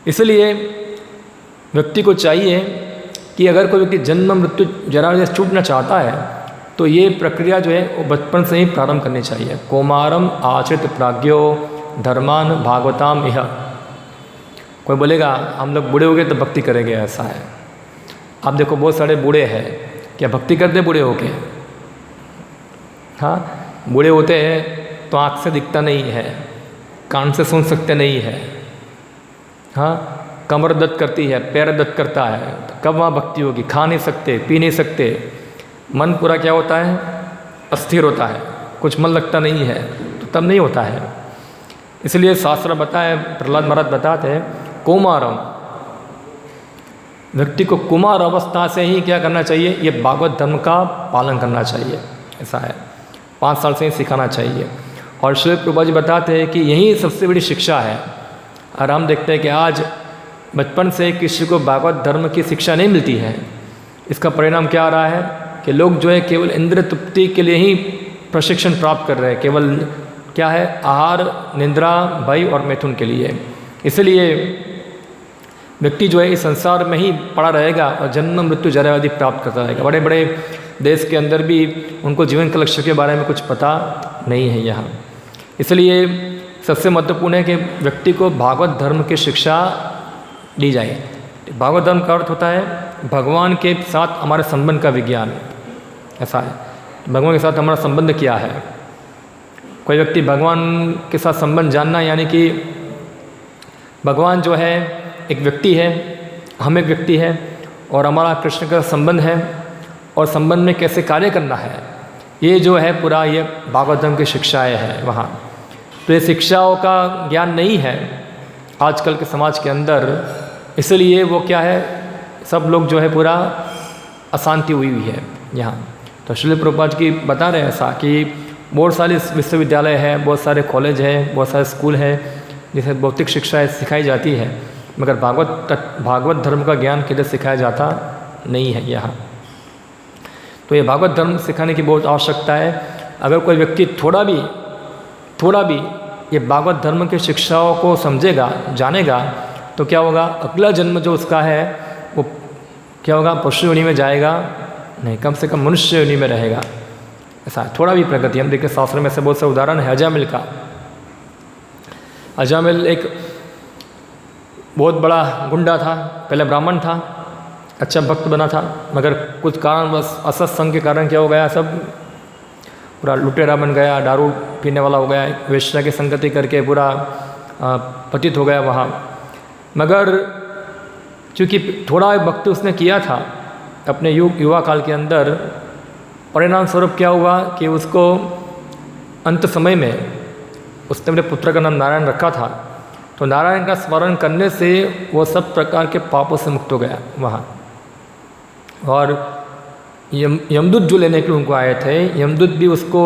इसलिए व्यक्ति को चाहिए कि अगर कोई व्यक्ति जन्म मृत्यु जरा से छूटना चाहता है तो ये प्रक्रिया जो है वो बचपन से ही प्रारंभ करनी चाहिए। कौमारम आचरित प्राज्ञो धर्मान भागवताम यह। कोई बोलेगा हम लोग बूढ़े हो गए तो भक्ति करेंगे, ऐसा है। आप देखो बहुत सारे बूढ़े हैं, क्या भक्ति करते बूढ़े होके? हाँ, बूढ़े होते हैं तो आँख से दिखता नहीं है, कान से सुन सकते नहीं है, हाँ, कमर दर्द करती है, पैर दर्द करता है, तो कब वहाँ भक्ति होगी? खा नहीं सकते, पी नहीं सकते, मन पूरा क्या होता है? अस्थिर होता है, कुछ मन लगता नहीं है, तो तब नहीं होता है। इसलिए शास्त्र बताए, प्रहलाद महाराज बताते हैं, कौमारम, व्यक्ति को कुमार अवस्था से ही क्या करना चाहिए? ये भागवत धर्म का पालन करना चाहिए, ऐसा है। 5 साल से ही सिखाना चाहिए। और श्री प्रभुपाद जी बताते हैं कि यही सबसे बड़ी शिक्षा है। और हम देखते हैं कि आज बचपन से किसी को भागवत धर्म की शिक्षा नहीं मिलती है। इसका परिणाम क्या आ रहा है कि लोग जो है केवल इंद्रिय तृप्ति के लिए ही प्रशिक्षण प्राप्त कर रहे हैं, केवल क्या है? आहार, निद्रा, भय और मैथुन के लिए। इसलिए व्यक्ति जो है इस संसार में ही पड़ा रहेगा और जन्म मृत्यु जरा आदि प्राप्त करता रहेगा। बड़े बड़े देश के अंदर भी उनको जीवन के लक्ष्य के बारे में कुछ पता नहीं है यहाँ। इसलिए सबसे महत्वपूर्ण है कि व्यक्ति को भागवत धर्म की शिक्षा दी जाए। भागवत धर्म का अर्थ होता है भगवान के साथ हमारे संबंध का विज्ञान, ऐसा है। भगवान के साथ हमारा संबंध क्या है? कोई व्यक्ति भगवान के साथ संबंध जानना, यानी कि भगवान जो है एक व्यक्ति है, हम एक व्यक्ति है और हमारा कृष्ण का संबंध है, और संबंध में कैसे कार्य करना है, ये जो है पूरा ये भागवत धर्म की शिक्षाएँ हैं वहाँ। तो ये शिक्षाओं का ज्ञान नहीं है आजकल के समाज के अंदर, इसलिए वो क्या है, सब लोग जो है पूरा अशांति हुई हुई है यहाँ। तो श्रील प्रभुपाद की बता रहे हैं ऐसा कि बहुत सारे विश्वविद्यालय है, बहुत सारे कॉलेज है, बहुत सारे स्कूल है जिसमें भौतिक शिक्षाएँ सिखाई जाती है, मगर भागवत धर्म का ज्ञान किधर सिखाया जाता नहीं है यहाँ। तो ये भागवत धर्म सिखाने की बहुत आवश्यकता है। अगर कोई व्यक्ति थोड़ा भी ये भागवत धर्म की शिक्षाओं को समझेगा, जानेगा, तो क्या होगा? अगला जन्म जो उसका है वो क्या होगा? पशु योनि में जाएगा नहीं, कम से कम मनुष्य योनि में रहेगा, ऐसा है। थोड़ा भी प्रगति, हम देखिए शास्त्र में से बहुत से उदाहरण है। अजामिल का, अजामिल एक बहुत बड़ा गुंडा था, पहले ब्राह्मण था, अच्छा भक्त बना था, मगर कुछ कारणवश असत्संग के कारण क्या हो गया? सब पूरा लुटेरा बन गया, दारू पीने वाला हो गया, वेश्या की संगति करके पूरा पतित हो गया वहाँ। मगर चूँकि थोड़ा भक्ति उसने किया था अपने युवा काल के अंदर, परिणाम स्वरूप क्या हुआ कि उसको अंत समय में उसने अपने पुत्र का नाम नारायण रखा था, तो नारायण का स्मरण करने से वो सब प्रकार के पापों से मुक्त हो गया वहाँ। और यमदूत जो लेने के लिए उनको आए थे, यमदूत भी उसको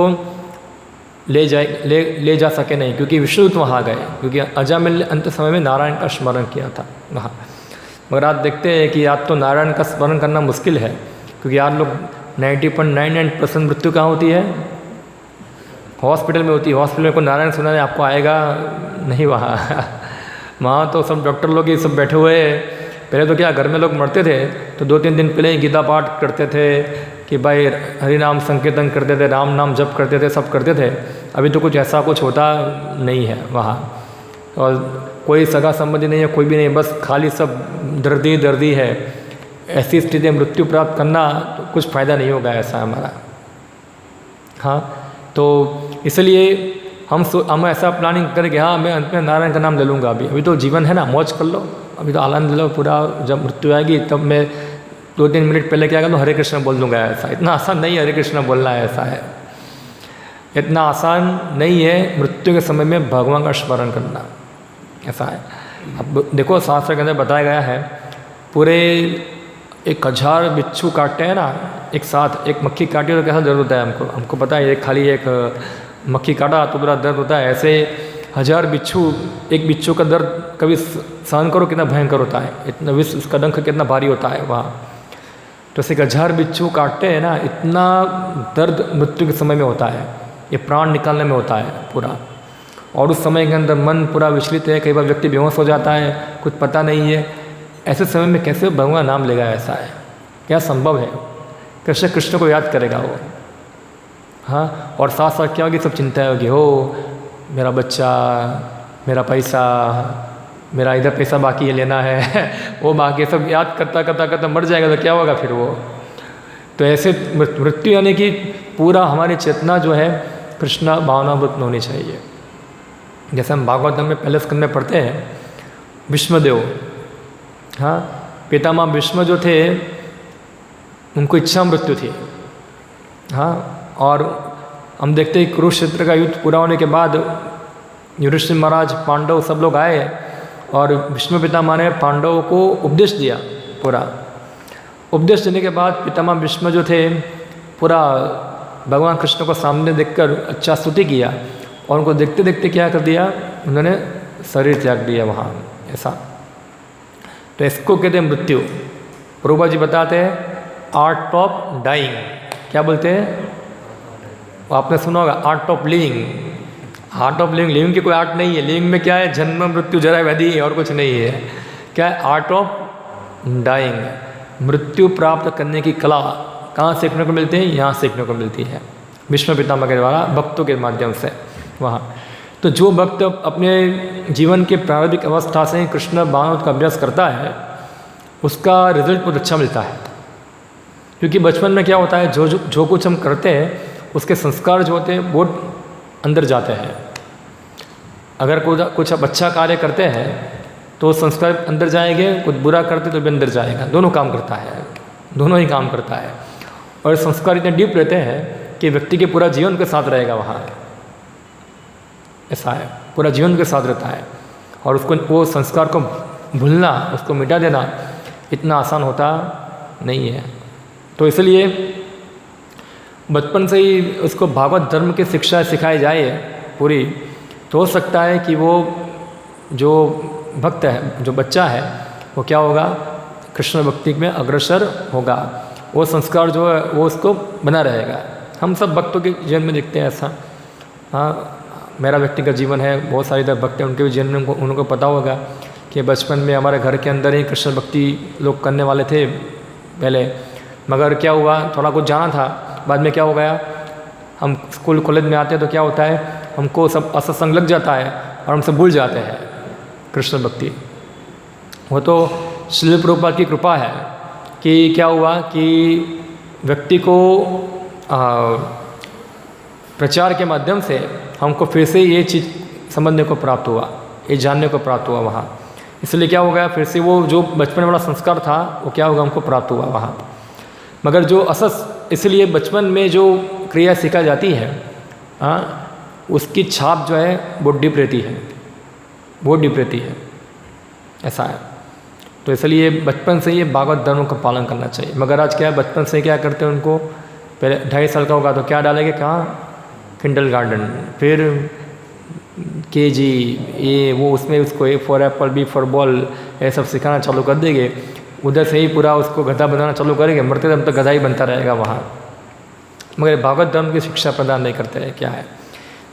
ले जा सके नहीं, क्योंकि विष्णुदूत वहाँ आ गए, क्योंकि अजामिल अंत समय में नारायण का स्मरण किया था वहाँ। मगर आज देखते हैं कि आज तो नारायण का स्मरण करना मुश्किल है, क्योंकि आज लोग 90.99% मृत्यु कहाँ होती है? हॉस्पिटल में होती है। हॉस्पिटल में कोई नारायण सुनाने आपको आएगा नहीं वहाँ। वहाँ तो सब डॉक्टर लोग ही सब बैठे हुए। पहले तो क्या घर में लोग मरते थे तो 2-3 दिन पहले ही गीता पाठ करते थे कि भाई हरि नाम संकीर्तन करते थे, राम नाम जप करते थे, सब करते थे। अभी तो कुछ ऐसा कुछ होता नहीं है वहाँ, और कोई सगा संबंधी नहीं है, कोई भी नहीं, बस खाली सब दर्दी है। ऐसी स्थिति में मृत्यु प्राप्त करना तो कुछ फ़ायदा नहीं होगा, ऐसा हमारा। हाँ, तो इसलिए हम ऐसा प्लानिंग करें कि हाँ मैं अंत में नारायण का नाम ले लूँगा। अभी तो जीवन है ना, मौज कर लो, अभी तो आनंद लो पूरा। जब मृत्यु आएगी तब मैं 2-3 मिनट पहले क्या कर लूँ, हरे कृष्ण बोल दूँगा। ऐसा इतना आसान नहीं है हरे कृष्ण बोलना, ऐसा है, इतना आसान नहीं है मृत्यु के समय में भगवान का स्मरण करना, ऐसा है। अब देखो शास्त्र के अंदर बताया गया है, पूरे 1000 बिच्छू काटते हैं ना एक साथ, एक मक्खी काटी तो कैसा दर्द होता है हमको पता है। एक खाली एक मक्खी काटा तो पूरा दर्द होता है। ऐसे 1000 बिच्छू, एक बिच्छू का दर्द कभी सहन करो कितना भयंकर होता है, इतना विष उसका डंक कितना भारी होता है वहाँ। तो ऐसे 1000 बिच्छू काटते हैं ना, इतना दर्द मृत्यु के समय में होता है, ये प्राण निकालने में होता है पूरा। और उस समय के अंदर मन पूरा विचलित है, कई बार व्यक्ति बेहोश हो जाता है, कुछ पता नहीं है, ऐसे समय में कैसे भगवान का नाम लेगा? ऐसा है क्या संभव है? कैसे कृष्ण को याद करेगा वो? हाँ, और साथ साथ क्या होगी, सब चिंता होगी, हो मेरा बच्चा, मेरा पैसा, मेरा इधर पैसा बाकी है लेना है वो बाकी, सब याद करता करता करता मर जाएगा तो क्या होगा फिर वो? तो ऐसे मृत्यु यानी कि पूरा हमारी चेतना जो है कृष्ण भावनावृत में होनी चाहिए। जैसे हम भागवतम में पहले स्कंद में पढ़ते हैं, भीष्मदेव, हाँ, पितामह भीष्म जो थे उनको इच्छा मृत्यु थी, हाँ, और हम देखते हैं कुरुक्षेत्र का युद्ध पूरा होने के बाद युधिष्ठिर महाराज, पांडव सब लोग आए और भीष्म पितामह ने पांडवों को उपदेश दिया। पूरा उपदेश देने के बाद पितामह भीष्म जो थे पूरा भगवान कृष्ण को सामने देखकर अच्छा स्तुति किया और उनको देखते देखते क्या कर दिया, उन्होंने शरीर त्याग दिया वहाँ, ऐसा। तो इसको कहते हैं मृत्यु। प्रभुपा जी बताते हैं आर्ट ऑफ डाइंग, क्या बोलते हैं? आपने सुना होगा art of living. Art of living, living की कोई आर्ट नहीं है, लिविंग में क्या है, जन्म मृत्यु जरा व्याधि और कुछ नहीं है। क्या है? आर्ट ऑफ डाइंग, मृत्यु प्राप्त करने की कला। कहाँ सीखने को मिलती है? यहाँ सीखने को मिलती है भीष्म पितामह के द्वारा, भक्तों के माध्यम से वहाँ। तो जो भक्त अपने जीवन के प्रारंभिक अवस्था से ही कृष्ण भागवत का अभ्यास करता है उसका रिजल्ट बहुत अच्छा मिलता है। क्योंकि बचपन में क्या होता है, जो कुछ हम करते हैं उसके संस्कार जो होते हैं बहुत अंदर जाते हैं। अगर कुछ आप अच्छा कार्य करते हैं तो संस्कार अंदर जाएंगे, कुछ बुरा करते तो भी अंदर जाएगा, दोनों काम करता है, दोनों ही काम करता है। और संस्कार इतने डीप रहते हैं कि व्यक्ति के पूरा जीवन के साथ रहेगा वहाँ, ऐसा है, पूरा जीवन के साथ रहता है। और उसको वो संस्कार को भूलना, उसको मिटा देना इतना आसान होता नहीं है। तो इसलिए बचपन से ही उसको भागवत धर्म की शिक्षा सिखाई जाए पूरी, तो हो सकता है कि वो जो भक्त है, जो बच्चा है, वो क्या होगा, कृष्ण भक्ति में अग्रसर होगा। वो संस्कार जो है वो उसको बना रहेगा। हम सब भक्तों के जीवन में देखते हैं ऐसा। हाँ, मेरा व्यक्तिगत जीवन है, बहुत सारे इधर भक्त हैं, उनके भी जीवन में उनको पता होगा कि बचपन में हमारे घर के अंदर ही कृष्ण भक्ति लोग करने वाले थे पहले, मगर क्या हुआ, थोड़ा कुछ जाना था, बाद में क्या हो गया, हम स्कूल कॉलेज में आते हैं तो क्या होता है, हमको सब असत्संग लग जाता है और हम सब भूल जाते हैं कृष्ण भक्ति। वो तो श्रील प्रभुपाद की कृपा है कि क्या हुआ कि व्यक्ति को प्रचार के माध्यम से हमको फिर से ये चीज़ समझने को प्राप्त हुआ, ये जानने को प्राप्त हुआ वहाँ। इसलिए क्या हो गया, फिर से वो जो बचपन वाला संस्कार था वो क्या होगा, हमको प्राप्त हुआ वहाँ। मगर जो इसलिए बचपन में जो क्रिया सीखा जाती है, हाँ, उसकी छाप जो है वो डीप रहती है, बहुत डीप रहती है, ऐसा है। तो इसलिए बचपन से ये भागवत धर्म का पालन करना चाहिए। मगर आज क्या है, बचपन से क्या करते हैं, उनको पहले 2.5 साल का होगा तो क्या डालेंगे, कहाँ, किंडल गार्डन, फिर KG, ये वो, उसमें उसको A for Apple, B for ball, ये सब सिखाना चालू कर देंगे। उधर से ही पूरा उसको गधा बनाना चालू करेंगे, मरते दम तक गधा ही बनता रहेगा वहाँ। मगर भागवत धर्म की शिक्षा प्रदान नहीं करते हैं। क्या है,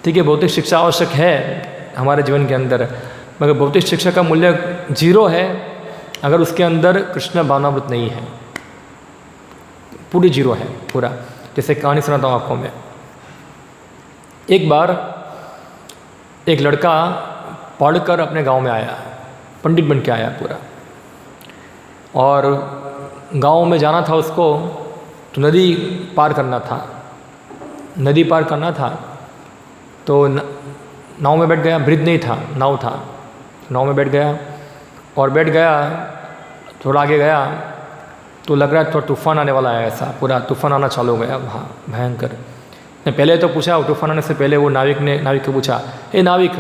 ठीक है, भौतिक शिक्षा आवश्यक है हमारे जीवन के अंदर, मगर भौतिक शिक्षा का मूल्य 0 है अगर उसके अंदर कृष्ण भावनामृत नहीं है, पूरी 0 है पूरा। जैसे कहानी सुनाता हूँ आपको मैं। एक बार एक लड़का पढ़कर अपने गांव में आया, पंडित बन के आया पूरा, और गांव में जाना था उसको, तो नदी पार करना था, नदी पार करना था। तो नाव में बैठ गया, ब्रिज नहीं था, नाव था, नाव में बैठ गया और बैठ गया, थोड़ा आगे गया तो लग रहा है थोड़ा तूफान आने वाला है, ऐसा पूरा तूफान आना चालू हो गया वहाँ, भयंकर। पहले तो पूछा, तूफान आने से पहले वो नाविक को पूछा, ए नाविक,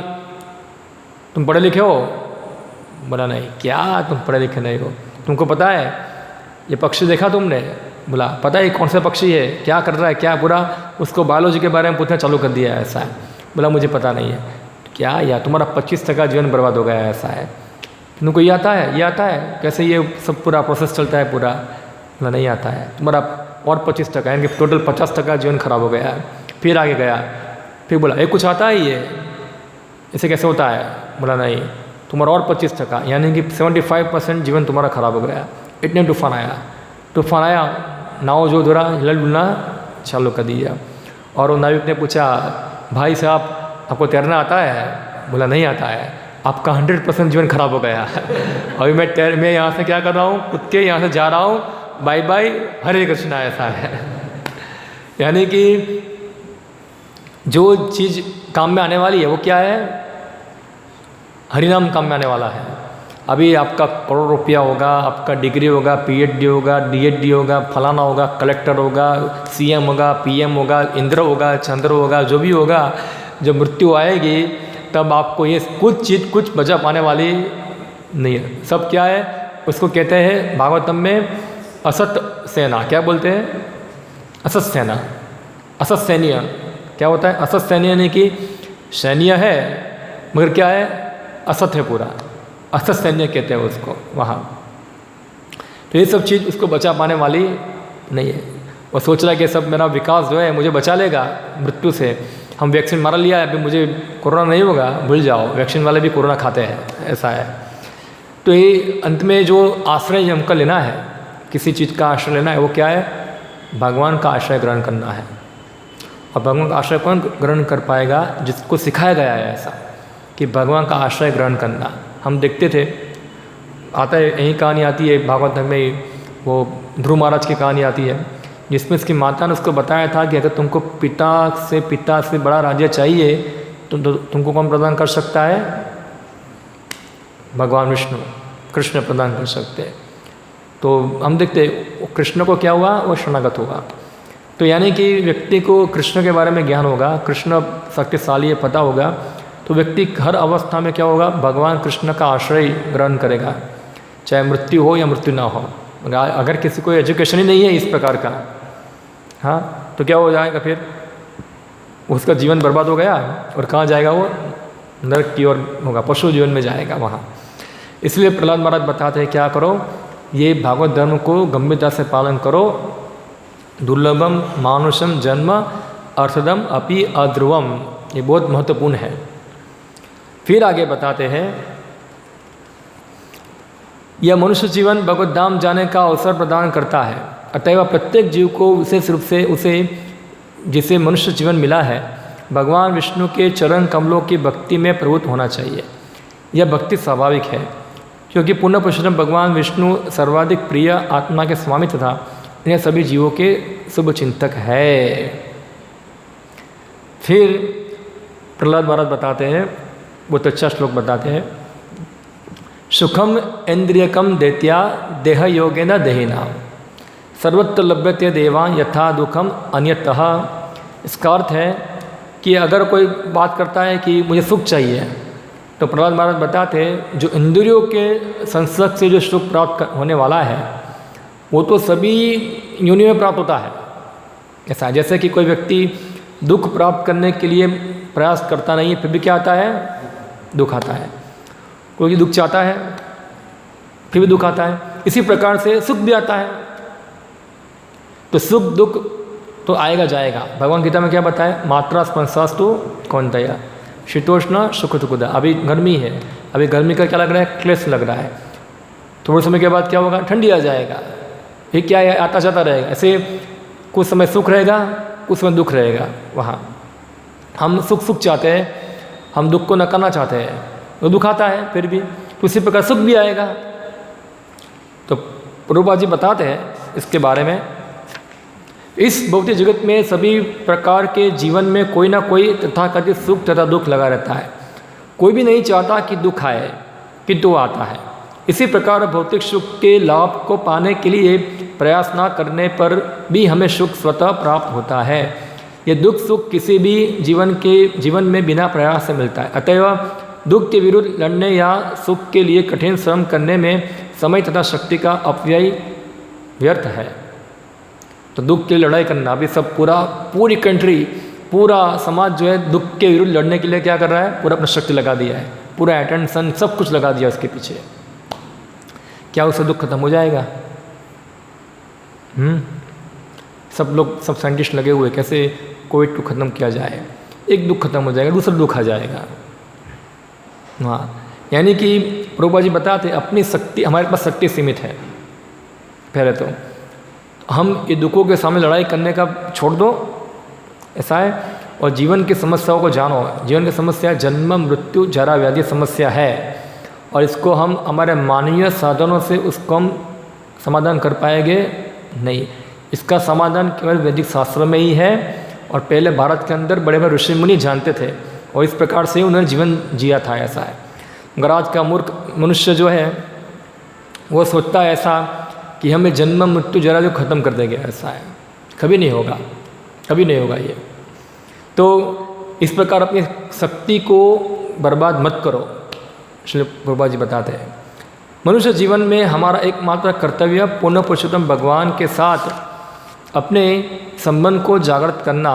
तुम पढ़े लिखे हो? बोला नहीं। क्या तुम पढ़े लिखे नहीं हो? तुमको पता है ये पक्षी देखा तुमने? बोला पता है कौन सा पक्षी है, क्या कर रहा है, क्या, पूरा उसको बायोलॉजी के बारे में पूछना चालू कर दिया है, ऐसा है। बोला मुझे पता नहीं है। क्या यार, तुम्हारा 25% जीवन बर्बाद हो गया है, ऐसा है। तुमको ये आता है? ये आता है, कैसे ये सब पूरा प्रोसेस चलता है पूरा? बोला नहीं आता है। तुम्हारा और 25%, यानी कि टोटल 50% जीवन खराब हो गया है। फिर आगे गया, फिर बोला ये कुछ आता है, इसे कैसे होता है? बोला नहीं, तुम्हारा और 25%, यानी कि 75% जीवन तुम्हारा खराब हो गया। इतने तूफान आया, नाव जो थोड़ा हिलल डुलना चालू कर दिया। और वो नाविक ने पूछा, भाई साहब आपको तैरना आता है? बोला नहीं आता है। आपका 100% जीवन खराब हो गया। अभी मैं यहाँ से क्या कर रहा हूँ, कूद के यहाँ से जा रहा हूँ, बाय बाय, हरे कृष्णा, ऐसा है। यानी कि जो चीज़ काम में आने वाली है वो क्या है? हरिनाम काम में आने वाला है। अभी आपका करोड़ रुपया होगा, आपका डिग्री होगा, PhD होगा, DHD होगा, फलाना होगा, कलेक्टर होगा, CM होगा, PM होगा, इंद्र होगा, चंद्र होगा, जो भी होगा, जब मृत्यु आएगी तब आपको ये कुछ बचा पाने वाली नहीं है। सब क्या है? उसको कहते हैं भागवतम में असत सेना। क्या बोलते हैं? असत सेना, असत सैन्य। क्या होता है? असत सैन्य यानी कि सैन्य है मगर क्या है? असत है पूरा, असत सैन्य कहते हैं उसको वहाँ। तो ये सब चीज़ उसको बचा पाने वाली नहीं है। वो सोच रहा है कि सब मेरा विकास जो है मुझे बचा लेगा मृत्यु से। हम वैक्सीन मार लिया है, अभी मुझे कोरोना नहीं होगा, भूल जाओ, वैक्सीन वाले भी कोरोना खाते हैं, ऐसा है। तो ये अंत में जो आश्रय हमको लेना है, किसी चीज़ का आश्रय लेना है, वो क्या है? भगवान का आश्रय ग्रहण करना है। और भगवान का आश्रय कौन ग्रहण कर पाएगा? जिसको सिखाया गया है ऐसा कि भगवान का आश्रय ग्रहण करना। हम देखते थे, आता है, यही कहानी आती है भागवत में, वो ध्रुव महाराज की कहानी आती है, जिसमें उसकी माता ने उसको बताया था कि अगर तुमको पिता से बड़ा राज्य चाहिए तो तुमको कौन प्रदान कर सकता है? भगवान विष्णु, कृष्ण प्रदान कर सकते हैं। तो हम देखते कृष्ण को क्या हुआ? वो शरणागत हुआ। तो यानी कि व्यक्ति को कृष्ण के बारे में ज्ञान होगा, कृष्ण शक्तिशाली है पता होगा, तो व्यक्ति हर अवस्था में क्या होगा? भगवान कृष्ण का आश्रय ग्रहण करेगा, चाहे मृत्यु हो या मृत्यु ना हो। अगर किसी को एजुकेशन ही नहीं है इस प्रकार का, हाँ, तो क्या हो जाएगा? फिर उसका जीवन बर्बाद हो गया और कहाँ जाएगा? वो नरक की ओर होगा, पशु जीवन में जाएगा वहाँ। इसलिए प्रहलाद महाराज बताते हैं क्या करो? ये भागवत धर्म को गंभीरता से पालन करो। दुर्लभम मानुषम जन्म अर्थदम अपि अध्रुवम, ये बहुत महत्वपूर्ण है। फिर आगे बताते हैं, यह मनुष्य जीवन भगवत धाम जाने का अवसर प्रदान करता है, अतएव प्रत्येक जीव को विशेष रूप से उसे जिसे मनुष्य जीवन मिला है भगवान विष्णु के चरण कमलों की भक्ति में प्रवृत्त होना चाहिए। यह भक्ति स्वाभाविक है क्योंकि पुण्य पुरुषोत्तम भगवान विष्णु सर्वाधिक प्रिय आत्मा के स्वामी तथा इन्हें सभी जीवों के शुभ चिंतक है। फिर प्रहलाद महाराज बताते हैं, बहुत अच्छा श्लोक बताते हैं, सुखम इंद्रियकम देत्या देह योगेन देहिना सर्वत्र लभ्यते देवान यथा दुखम अन्यतः। इसका अर्थ है कि अगर कोई बात करता है कि मुझे सुख चाहिए, तो प्रहलाद महाराज बताते हैं जो इंद्रियों के संसर्ग से जो सुख प्राप्त होने वाला है वो तो सभी योनि में प्राप्त होता है। ऐसा जैसे कि कोई व्यक्ति दुख प्राप्त करने के लिए प्रयास करता नहीं है फिर भी क्या आता है? दुख आता है। कोई दुख चाहता है फिर भी दुख आता है। इसी प्रकार से सुख भी आता है। तो सुख दुख तो आएगा जाएगा। भगवान गीता में क्या बताया? मात्रा स्पर्शास्तु कौन्तेय शीतोष्ण सुख दुखदा। अभी गर्मी है, अभी गर्मी का क्या लग रहा है? क्लेश लग रहा है। थोड़े समय के बाद क्या होगा? ठंडी आ जाएगा। ये क्या है? आता जाता रहेगा। ऐसे कुछ समय सुख रहेगा, कुछ समय दुख रहेगा। वहाँ हम सुख चाहते हैं, हम दुख को नकारना चाहते हैं, तो दुख आता है फिर भी। तो उसी प्रकार सुख भी आएगा। तो प्रभुपाद जी बताते हैं इसके बारे में, इस भौतिक जगत में सभी प्रकार के जीवन में कोई ना कोई तथाकथित सुख तथा दुख लगा रहता है। कोई भी नहीं चाहता कि दुख आए, किंतु आता है। इसी प्रकार भौतिक सुख के लाभ को पाने के लिए प्रयास न करने पर भी हमें सुख स्वतः प्राप्त होता है। ये दुख सुख किसी भी जीवन में बिना प्रयास से मिलता है। अतएव दुख के विरुद्ध लड़ने या सुख के लिए कठिन श्रम करने में समय तथा शक्ति का अपव्यय व्यर्थ है। तो दुख की लड़ाई करना, अभी सब पूरी कंट्री, पूरा समाज जो है दुख के विरुद्ध लड़ने के लिए क्या कर रहा है? पूरा अपना शक्ति लगा दिया है, पूरा अटेंशन सब कुछ लगा दिया उसके पीछे। क्या उससे दुख खत्म हो जाएगा? सब लोग, सब साइंटिस्ट लगे हुए कैसे कोविड को ख़त्म किया जाए। एक दुख खत्म हो जाएगा, दूसरा दुख आ जाएगा। हाँ, यानी कि प्रभुपाद जी बताते अपनी शक्ति, हमारे पास शक्ति सीमित है। पहले तो हम ये दुखों के सामने लड़ाई करने का छोड़ दो, ऐसा है, और जीवन की समस्याओं को जानो। जीवन की समस्या जन्म मृत्यु जरा व्याधि समस्या है, और इसको हम हमारे मानवीय साधनों से उसको हम समाधान कर पाएंगे नहीं। इसका समाधान केवल वैदिक शास्त्र में ही है, और पहले भारत के अंदर बड़े बड़े ऋषि मुनि जानते थे, और इस प्रकार से उन्होंने जीवन जिया था। ऐसा है, मगर आज का मूर्ख मनुष्य जो है वो सोचता है ऐसा कि हमें जन्म मृत्यु जरा जो ख़त्म कर देंगे। ऐसा है, कभी नहीं होगा, कभी नहीं होगा ये। तो इस प्रकार अपनी शक्ति को बर्बाद मत करो। श्री प्रभुपाद जी बताते हैं मनुष्य जीवन में हमारा एकमात्र कर्तव्य पूर्ण पुरुषोत्तम भगवान के साथ अपने संबंध को जागृत करना,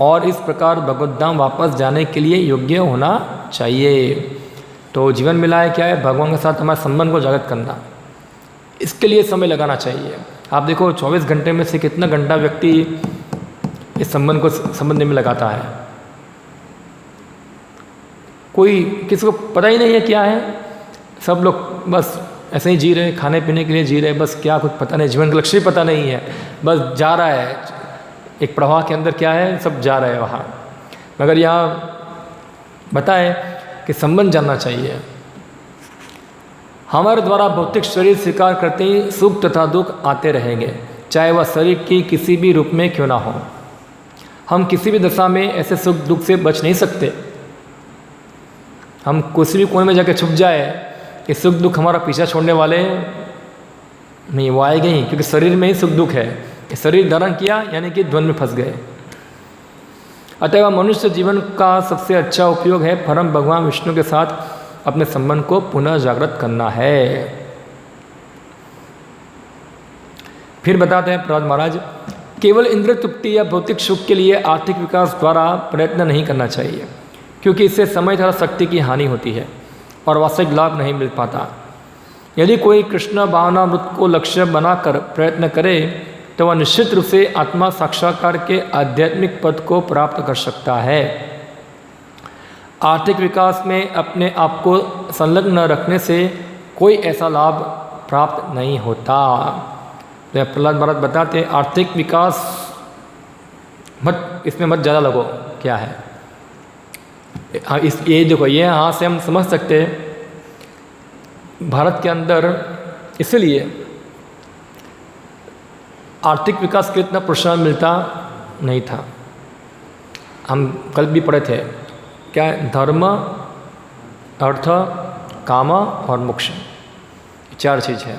और इस प्रकार भगवत धाम वापस जाने के लिए योग्य होना चाहिए। तो जीवन मिला है क्या है, भगवान के साथ हमारे संबंध को जागृत करना, इसके लिए समय लगाना चाहिए। आप देखो 24 घंटे में से कितना घंटा व्यक्ति इस संबंध को समझने में लगाता है। कोई किसी को पता ही नहीं है क्या है, सब लोग बस ऐसे ही जी रहे, खाने पीने के लिए जी रहे, बस क्या कुछ पता नहीं, जीवन का लक्ष्य पता नहीं है, बस जा रहा है एक प्रवाह के अंदर, क्या है सब जा रहे हैं वहाँ। मगर यहाँ बताए कि संबंध जानना चाहिए। हमारे द्वारा भौतिक शरीर स्वीकार करते ही सुख तथा दुख आते रहेंगे, चाहे वह शरीर की किसी भी रूप में क्यों ना हो। हम किसी भी दशा में ऐसे सुख दुख से बच नहीं सकते। हम किसी भी कोने में जाकर छुप जाए कि सुख दुख हमारा पीछा छोड़ने वाले नहीं, वो आएंगे ही, क्योंकि शरीर में ही सुख दुख है। शरीर धारण किया यानी कि द्वंद्व में फंस गए। अतएव मनुष्य जीवन का सबसे अच्छा उपयोग है परम भगवान विष्णु के साथ अपने संबंध को पुनः जागृत करना है। फिर बताते हैं प्रहलाद महाराज, केवल इंद्रिय तृप्ति या भौतिक सुख के लिए आर्थिक विकास द्वारा प्रयत्न नहीं करना चाहिए, क्योंकि इससे समय तथा शक्ति की हानि होती है और वास्तविक लाभ नहीं मिल पाता। यदि कोई कृष्ण भावनामृत को लक्ष्य बनाकर प्रयत्न करे तो वह निश्चित रूप से आत्मा साक्षात्कार के आध्यात्मिक पद को प्राप्त कर सकता है। आर्थिक विकास में अपने आप को संलग्न रखने से कोई ऐसा लाभ प्राप्त नहीं होता। तो प्रहलाद महाराज बताते हैं आर्थिक विकास मत, इसमें मत ज़्यादा लगो। क्या है ये देखो, ये यहाँ से हम समझ सकते हैं भारत के अंदर इसलिए आर्थिक विकास के इतना प्रोत्साहन मिलता नहीं था। हम कल भी पढ़े थे क्या है, धर्म अर्थ काम और मोक्ष, चार चीज़ है।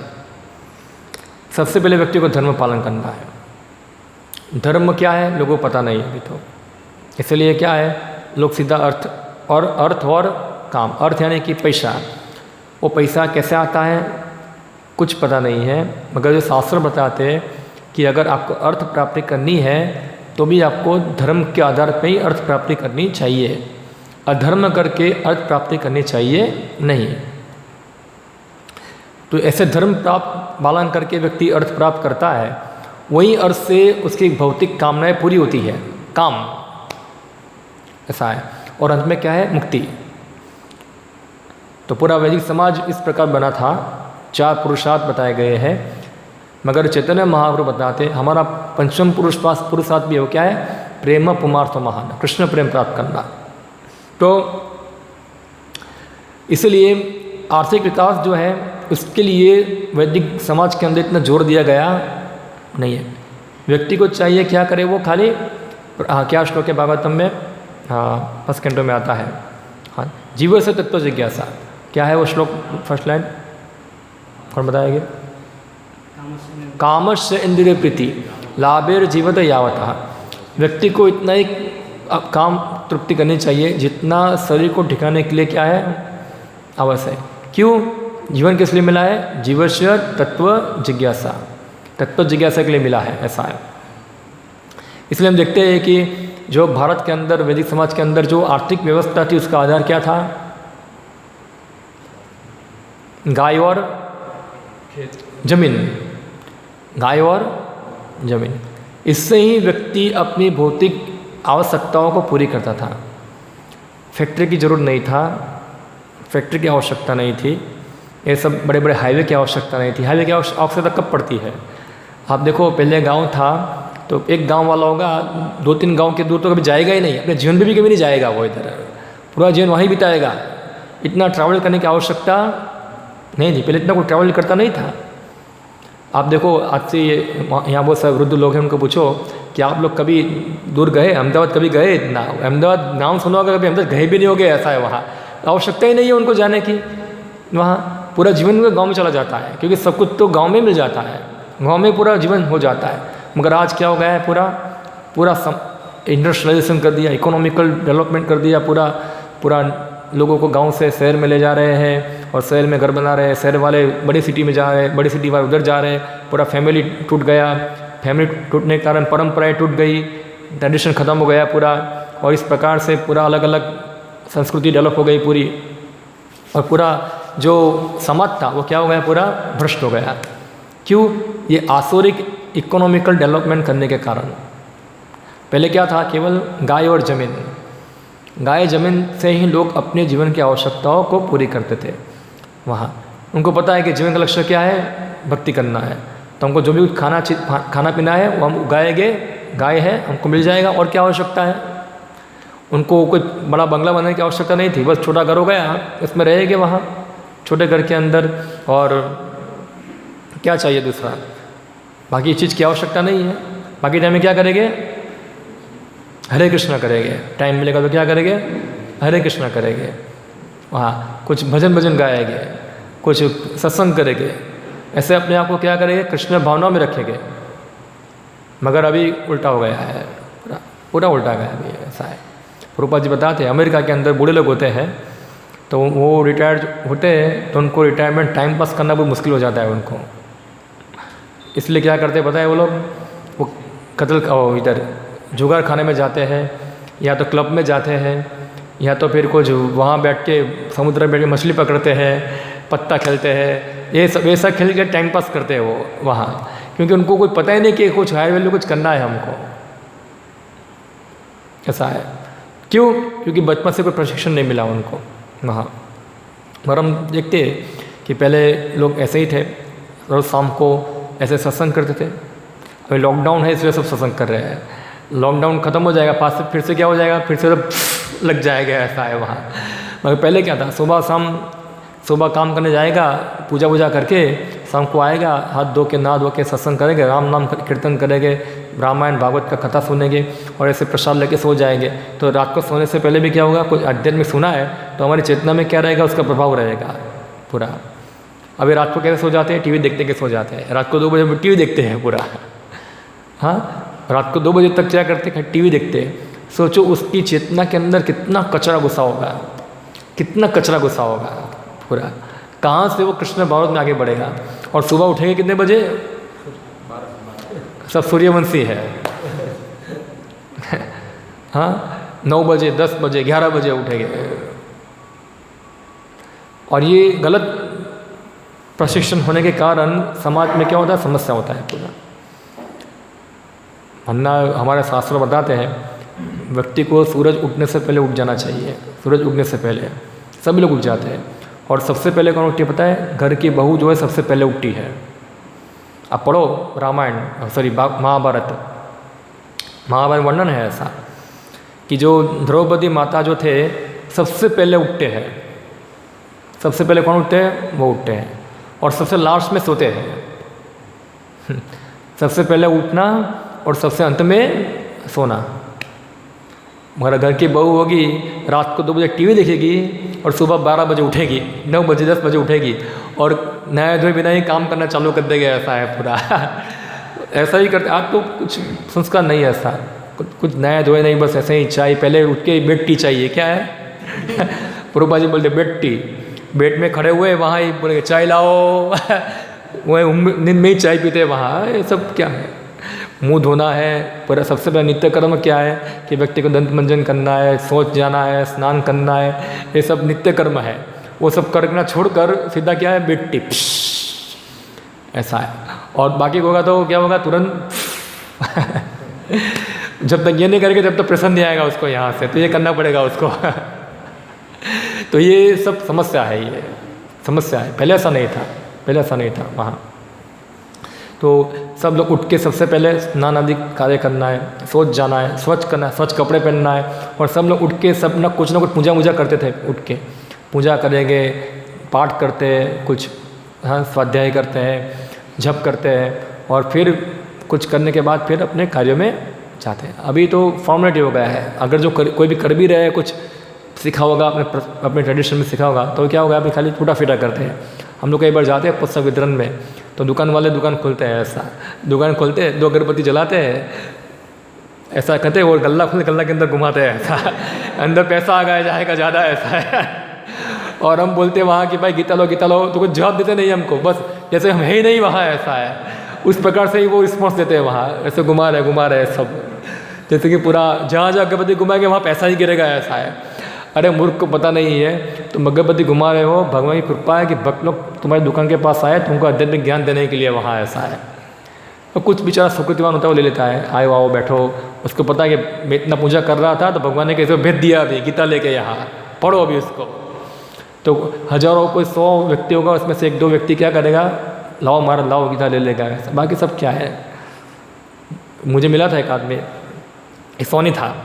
सबसे पहले व्यक्ति को धर्म पालन करना है। धर्म क्या है लोगों को पता नहीं अभी तो, इसलिए क्या है लोग सीधा अर्थ और काम। अर्थ यानी कि पैसा, वो पैसा कैसे आता है कुछ पता नहीं है, मगर जो शास्त्र बताते हैं कि अगर आपको अर्थ प्राप्ति करनी है तो भी आपको धर्म के आधार पर ही अर्थ प्राप्ति करनी चाहिए, अधर्म करके अर्थ प्राप्ति करनी चाहिए नहीं। तो ऐसे धर्म प्राप्त पालन करके व्यक्ति अर्थ प्राप्त करता है, वही अर्थ से उसकी भौतिक कामनाएं पूरी होती है, काम ऐसा है। और अंत में क्या है, मुक्ति। तो पूरा वैदिक समाज इस प्रकार बना था, 4 पुरुषार्थ बताए गए हैं। मगर चैतन्य महाप्रभु बताते हमारा पंचम पुरुषार्थ भी हो क्या है, प्रेम पुमार्थ महान, कृष्ण प्रेम प्राप्त करना। तो इसलिए आर्थिक विकास जो है उसके लिए वैदिक समाज के अंदर इतना जोर दिया गया नहीं है। व्यक्ति को चाहिए क्या करे, वो खाली क्या श्लोक है भागवतम में, फर्स्ट कैंटो में आता है, हाँ, जीव से तत्व जिज्ञासा। क्या है वो श्लोक, फर्स्ट लाइन कौन बताएंगे? कामस्य इंद्रिय प्रीति लाभेर जीवत यावत। व्यक्ति को इतना ही काम तृप्ति करनी चाहिए जितना शरीर को ठिकाने के लिए क्या है आवश्यक है। क्यों? जीवन किस लिए मिला है? जीवस्य तत्व जिज्ञासा, तत्व जिज्ञासा के लिए मिला है, ऐसा है। इसलिए हम देखते हैं कि जो भारत के अंदर वैदिक समाज के अंदर जो आर्थिक व्यवस्था थी उसका आधार क्या था? गाय और जमीन, गाय और जमीन। इससे ही व्यक्ति अपनी भौतिक आवश्यकताओं को पूरी करता था। फैक्ट्री की जरूरत नहीं था, फैक्ट्री की आवश्यकता नहीं थी, ये सब बड़े बड़े हाईवे की आवश्यकता नहीं थी। हाईवे की आवश्यकता कब पड़ती है? आप देखो, पहले गांव था तो एक गांव वाला होगा, 2-3 गांव के दूर तो कभी जाएगा ही नहीं, अपने जीवन में भी कभी नहीं जाएगा, वो इधर पूरा जीवन वहीं बिताएगा। इतना ट्रैवल करने की आवश्यकता नहीं थी, पहले इतना कोई ट्रैवल करता नहीं था। आप देखो, आज से यहाँ बहुत सारे वृद्ध लोग हैं, उनको पूछो कि आप लोग कभी दूर गए, अहमदाबाद कभी गए? इतना अहमदाबाद नाम सुना होगा, कभी अहमदाबाद गए भी नहीं हो गए, ऐसा है वहाँ। आवश्यकता ही नहीं है उनको जाने की, वहाँ पूरा जीवन गाँव में चला जाता है, क्योंकि सब कुछ तो गाँव में मिल जाता है, गाँव में पूरा जीवन हो जाता है। मगर आज क्या हो गया है, पूरा इंडस्ट्रियलाइजेशन कर दिया, इकोनॉमिकल डेवलपमेंट कर दिया, पूरा लोगों को गांव से शहर में ले जा रहे हैं और शहर में घर बना रहे हैं। शहर वाले बड़ी सिटी में जा रहे हैं, बड़ी सिटी वाले उधर जा रहे हैं, पूरा फैमिली टूट गया। फैमिली टूटने के कारण परंपराएं टूट गई, ट्रेडिशन ख़त्म हो गया पूरा, और इस प्रकार से पूरा अलग अलग संस्कृति डेवलप हो गई पूरी, और पूरा जो समाज था वो क्या हो गया, पूरा भ्रष्ट हो गया। क्यों? ये आसुरिक इकोनॉमिकल डेवलपमेंट करने के कारण। पहले क्या था, केवल गाय और ज़मीन, गाय ज़मीन से ही लोग अपने जीवन की आवश्यकताओं को पूरी करते थे वहाँ। उनको पता है कि जीवन का लक्ष्य क्या है, भक्ति करना है, तो हमको जो भी खाना पीना है वो हम उगाएंगे, गाय है हमको मिल जाएगा, और क्या आवश्यकता है। उनको कोई बड़ा बंगला बनाने की आवश्यकता नहीं थी, बस छोटा घर हो गया, इसमें रहेंगे वहाँ छोटे घर के अंदर, और क्या चाहिए दूसरा, बाकी चीज़ की आवश्यकता नहीं है। बाकी टाइम में क्या करेंगे, हरे कृष्णा करेंगे, टाइम मिलेगा तो क्या करेंगे, हरे कृष्णा करेंगे, वहाँ कुछ भजन गाएंगे, कुछ सत्संग करेंगे, ऐसे अपने आप को क्या करेंगे, कृष्ण भावना में रखेंगे। मगर अभी उल्टा हो गया है, पूरा उल्टा गया अभी, ऐसा है। प्रभुपाद जी बताते हैं, अमेरिका के अंदर बूढ़े लोग होते हैं तो वो रिटायर्ड होते हैं तो उनको रिटायरमेंट टाइम पास करना बहुत मुश्किल हो जाता है उनको, इसलिए क्या करते हैं पता है, वो लोग वो कत्ल इधर जुगार खाने में जाते हैं, या तो क्लब में जाते हैं, या तो फिर कुछ वहाँ बैठ के समुद्र में बैठ के मछली पकड़ते हैं, पत्ता खेलते हैं, ये सब ऐसा खेल के टाइम पास करते हैं वो वहाँ, क्योंकि उनको कोई पता ही नहीं कि कुछ हाई वैल्यू कुछ करना है हमको, ऐसा है। क्यों? क्योंकि बचपन से कोई प्रशिक्षण नहीं मिला उनको वहाँ। और हम देखते कि पहले लोग ऐसे ही थे, रोज शाम को ऐसे सत्संग करते थे। अभी लॉकडाउन है इसलिए सब सत्संग कर रहे हैं, लॉकडाउन खत्म हो जाएगा, पास से फिर से क्या हो जाएगा, फिर से सब लग जाएगा, ऐसा है वहाँ। मगर पहले क्या था, सुबह शाम, सुबह काम करने जाएगा, पूजा वूजा करके शाम को आएगा, हाथ धो के नहा धो के सत्संग करेंगे, राम नाम कीर्तन करेंगे, रामायण भागवत का कथा सुनेंगे, और ऐसे प्रसाद लेके सो जाएंगे। तो रात को सोने से पहले भी क्या होगा, कुछ अध्ययन में सुना है तो हमारी चेतना में क्या रहेगा, उसका प्रभाव रहेगा पूरा। अभी रात को कैसे सो जाते हैं, टीवी देखते के सो जाते हैं, रात को 2 बजे टीवी देखते हैं पूरा, हाँ, रात को 2 बजे तक क्या करते हैं, टीवी देखते हैं। सोचो उसकी चेतना के अंदर कितना कचरा घुसा होगा, कितना कचरा घुसा होगा पूरा, कहाँ से वो कृष्ण भावना में आगे बढ़ेगा। और सुबह उठेंगे कितने बजे, सब सूर्यवंशी है हाँ, 9 बजे, 10 बजे, 11 बजे उठेंगे। और ये गलत प्रशिक्षण होने के कारण समाज में क्या होता है, समस्या होता है पूरा। वरना हमारे शास्त्र बताते हैं व्यक्ति को सूरज उगने से पहले उठ जाना चाहिए, सूरज उगने से पहले सभी लोग उठ जाते हैं। और सबसे पहले कौन उठती है पता है, घर की बहू जो है सबसे पहले उठती है। अब पढ़ो रामायण, सॉरी महाभारत वर्णन है ऐसा कि जो द्रौपदी माता जो थे सबसे पहले उठते हैं, सबसे पहले कौन उठते हैं, वो उठते हैं, और सबसे लास्ट में सोते हैं सबसे पहले उठना और सबसे अंत में सोना। मगर घर की बहू होगी, रात को 2 बजे टीवी देखेगी और सुबह 12 बजे उठेगी, 9 बजे 10 बजे उठेगी, और नया धोए बिना ही काम करना चालू कर देगा, ऐसा है पूरा ऐसा ही करते। आज तो कुछ संस्कार नहीं है ऐसा, कुछ नया धोए नहीं, बस ऐसे ही चाय पहले उठ के बेड टी चाहिए, क्या है प्रभुपाद जी बोलते बेड टी, बेड में खड़े हुए वहाँ ही बोले चाय लाओ वह नींद में ही चाय पीते वहाँ, ये सब क्या है। मुंह धोना है, पूरा सबसे पहला नित्य कर्म क्या है कि व्यक्ति को दंत मंजन करना है, शौच जाना है, स्नान करना है, ये सब नित्य कर्म है। वो सब करना छोड़कर सीधा क्या है, बेड टिप, ऐसा है। और बाकी होगा तो क्या होगा, तुरंत जब तक ये नहीं करेगा जब तक प्रसन्न नहीं आएगा उसको यहाँ से, तो ये करना पड़ेगा उसको तो ये सब समस्या है, ये समस्या है। पहले ऐसा नहीं था, पहले ऐसा नहीं था वहाँ। तो सब लोग उठ के सबसे पहले स्नान आदि कार्य करना है, शौच जाना है, स्वच्छ करना है, स्वच्छ कपड़े पहनना है, और सब लोग उठ के सब ना कुछ पूजा वूजा करते थे। उठ के पूजा करेंगे, पाठ करते हैं, कुछ हाँ स्वाध्याय करते हैं, जप करते हैं, और फिर कुछ करने के बाद फिर अपने कार्यों में जाते हैं। अभी तो फॉर्मेलिटी हो गया है। अगर जो कोई भी कर भी रहे, कुछ सीखा होगा अपने ट्रेडिशन में सीखा होगा, तो क्या होगा, अभी खाली टूटा फीटा करते हैं। हम लोग कई बार जाते हैं पुस्तक वितरण में, तो दुकान वाले दुकान खोलते हैं, ऐसा दुकान खोलते हैं, 2 अगरबत्ती जलाते हैं, ऐसा कहते हैं, और गल्ला खोल गल्ला के अंदर घुमाते हैं, ऐसा अंदर पैसा आ गया जाएगा ज़्यादा, ऐसा है। और हम बोलते हैं वहाँ कि भाई गीता लो, तो कुछ जवाब देते नहीं हमको, बस जैसे हम है ही नहीं वहाँ, ऐसा है। उस प्रकार से ही वो रिस्पॉन्स देते हैं वहाँ, ऐसे घुमा रहे सब, जैसे कि पूरा जहाँ अगरबत्ती घुमाएंगे वहाँ पैसा ही गिरेगा, ऐसा है। अरे मूर्ख को पता नहीं है, तुम अगरबत्ती घुमा रहे हो, भगवान की कृपा है कि भक्त लोग तुम्हारी दुकान के पास आए तुमको आध्यात्मिक ज्ञान देने के लिए वहाँ, ऐसा है। तो कुछ बेचारा सुकृतिवान होता है, वो ले लेता है, आए आओ बैठो, उसको पता है कि मैं इतना पूजा कर रहा था तो भगवान ने कैसे भेज दिया, अभी गीता लेके यहाँ पढ़ो अभी उसको। तो हजारों कोई 100 व्यक्ति होगा, उसमें से 1-2 व्यक्ति क्या करेगा, लाओ गीता ले लेगा, ऐसा। बाकी सब क्या है। मुझे मिला था एक आदमी, सोनी था,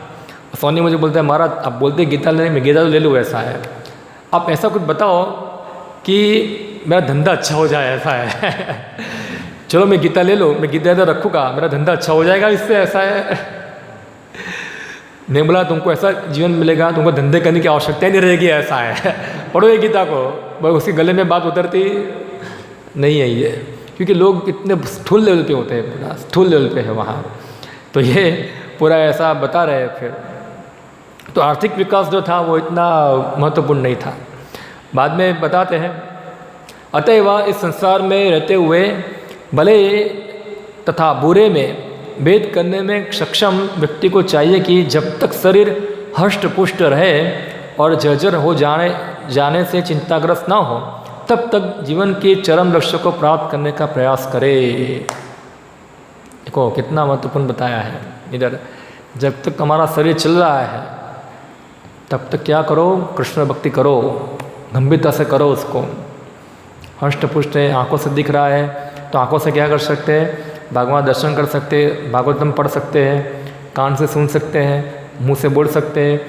सोनी मुझे बोलता है महाराज आप बोलते गीता लेने में, गीता तो ले लूँ, ऐसा है। आप ऐसा कुछ बताओ कि मेरा धंधा अच्छा हो जाए, ऐसा है। चलो मैं गीता ले लूँ, मैं गीता तो रखूँगा, मेरा धंधा अच्छा हो जाएगा इससे, ऐसा है। नहीं बोला तुमको ऐसा जीवन मिलेगा, तुमको धंधे करने की आवश्यकता ही नहीं रहेगी, ऐसा है। पढ़ो ये गीता को, बस उसके गले में बात उतरती नहीं है ये, क्योंकि लोग इतने स्थूल लेवल पे होते हैं, पूरा स्थूल लेवल पे है वहाँ। तो ये पूरा ऐसा बता रहे हैं। फिर तो आर्थिक विकास जो था वो इतना महत्वपूर्ण नहीं था। बाद में बताते हैं, अतएव इस संसार में रहते हुए भले तथा बुरे में भेद करने में सक्षम व्यक्ति को चाहिए कि जब तक शरीर हष्ट पुष्ट रहे और जर्जर हो जाने से चिंताग्रस्त ना हो, तब तक जीवन के चरम लक्ष्य को प्राप्त करने का प्रयास करे। देखो कितना महत्वपूर्ण बताया है इधर। जब तक हमारा शरीर चल रहा है तब तक क्या करो, कृष्ण भक्ति करो, गंभीरता से करो उसको। हष्ट पुष्ट है, आँखों से दिख रहा है तो आँखों से क्या कर सकते हैं, भगवान दर्शन कर सकते हैं, भागवतम पढ़ सकते हैं, कान से सुन सकते हैं, मुंह से बोल सकते हैं,